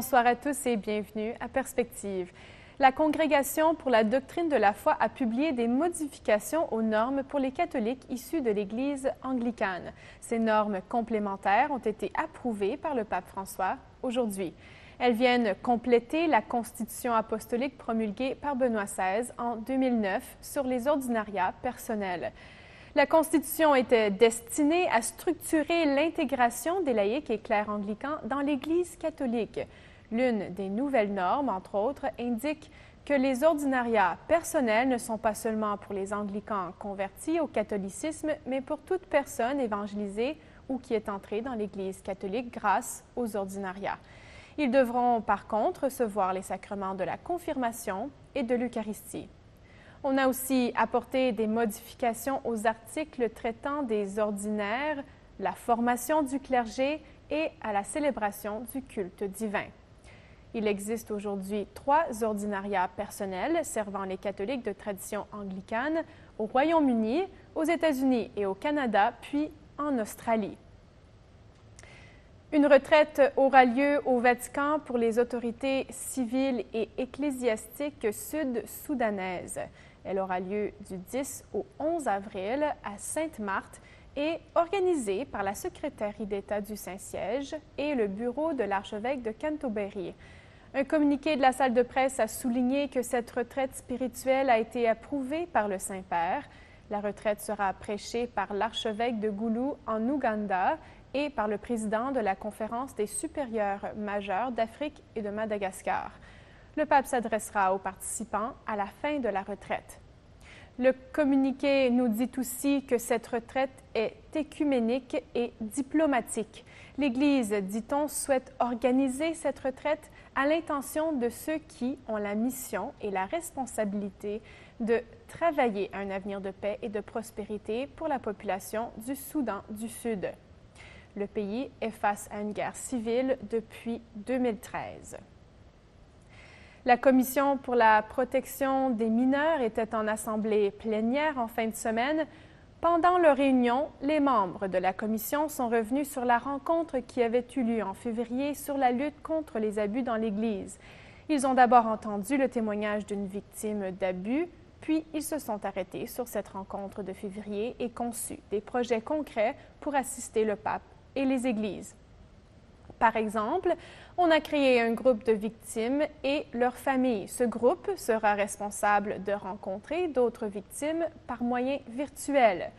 Bonsoir à tous et bienvenue à Perspective. La Congrégation pour la doctrine de la foi a publié des modifications aux normes pour les catholiques issus de l'Église anglicane. Ces normes complémentaires ont été approuvées par le pape François aujourd'hui. Elles viennent compléter la constitution apostolique promulguée par Benoît XVI en 2009 sur les ordinariats personnels. La Constitution était destinée à structurer l'intégration des laïcs et clercs anglicans dans l'Église catholique. L'une des nouvelles normes, entre autres, indique que les ordinariats personnels ne sont pas seulement pour les anglicans convertis au catholicisme, mais pour toute personne évangélisée ou qui est entrée dans l'Église catholique grâce aux ordinariats. Ils devront par contre recevoir les sacrements de la confirmation et de l'Eucharistie. On a aussi apporté des modifications aux articles traitant des ordinaires, la formation du clergé et à la célébration du culte divin. Il existe aujourd'hui 3 ordinariats personnels servant les catholiques de tradition anglicane au Royaume-Uni, aux États-Unis et au Canada, puis en Australie. Une retraite aura lieu au Vatican pour les autorités civiles et ecclésiastiques sud-soudanaises. Elle aura lieu du 10 au 11 avril à Sainte-Marthe et organisée par la secrétaire d'État du Saint-Siège et le bureau de l'archevêque de Canterbury. Un communiqué de la salle de presse a souligné que cette retraite spirituelle a été approuvée par le Saint-Père. La retraite sera prêchée par l'archevêque de Gulu en Ouganda et par le président de la Conférence des supérieurs majeurs d'Afrique et de Madagascar. Le pape s'adressera aux participants à la fin de la retraite. Le communiqué nous dit aussi que cette retraite est écuménique et diplomatique. L'Église, dit-on, souhaite organiser cette retraite à l'intention de ceux qui ont la mission et la responsabilité de travailler à un avenir de paix et de prospérité pour la population du Soudan du Sud. Le pays est face à une guerre civile depuis 2013. La Commission pour la protection des mineurs était en assemblée plénière en fin de semaine. Pendant leur réunion, les membres de la Commission sont revenus sur la rencontre qui avait eu lieu en février sur la lutte contre les abus dans l'Église. Ils ont d'abord entendu le témoignage d'une victime d'abus, puis ils se sont arrêtés sur cette rencontre de février et conçu des projets concrets pour assister le pape et les églises. Par exemple, on a créé un groupe de victimes et leurs familles. Ce groupe sera responsable de rencontrer d'autres victimes par moyens virtuels.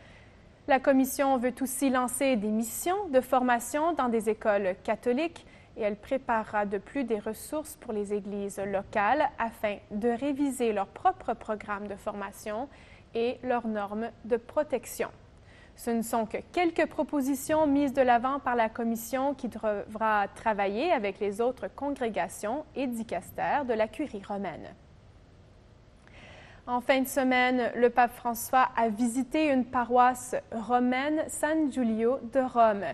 La Commission veut aussi lancer des missions de formation dans des écoles catholiques et elle préparera de plus des ressources pour les églises locales afin de réviser leurs propres programmes de formation et leurs normes de protection. Ce ne sont que quelques propositions mises de l'avant par la Commission qui devra travailler avec les autres congrégations et dicastères de la Curie romaine. En fin de semaine, le pape François a visité une paroisse romaine, San Giulio de Rome.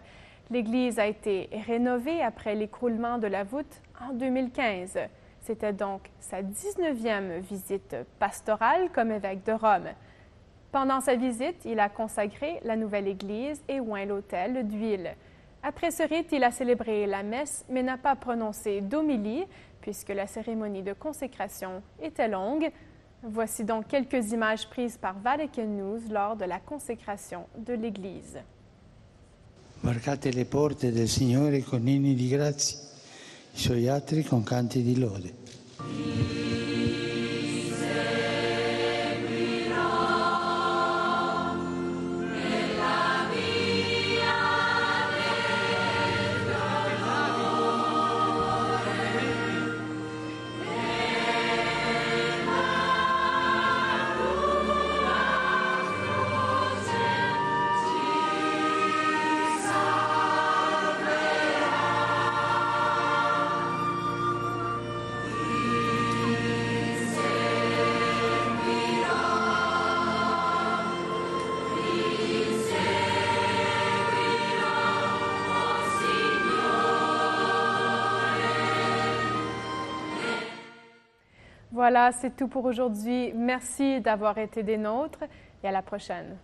L'église a été rénovée après l'écroulement de la voûte en 2015. C'était donc sa 19e visite pastorale comme évêque de Rome. Pendant sa visite, il a consacré la nouvelle église et oint l'autel d'huile. Après ce rite, il a célébré la messe, mais n'a pas prononcé d'homélie, puisque la cérémonie de consécration était longue. Voici donc quelques images prises par Vatican News lors de la consécration de l'église. Varcate le porte del Signore con inni di grazia, I suoi atri con canti di lode. Voilà, c'est tout pour aujourd'hui. Merci d'avoir été des nôtres et à la prochaine.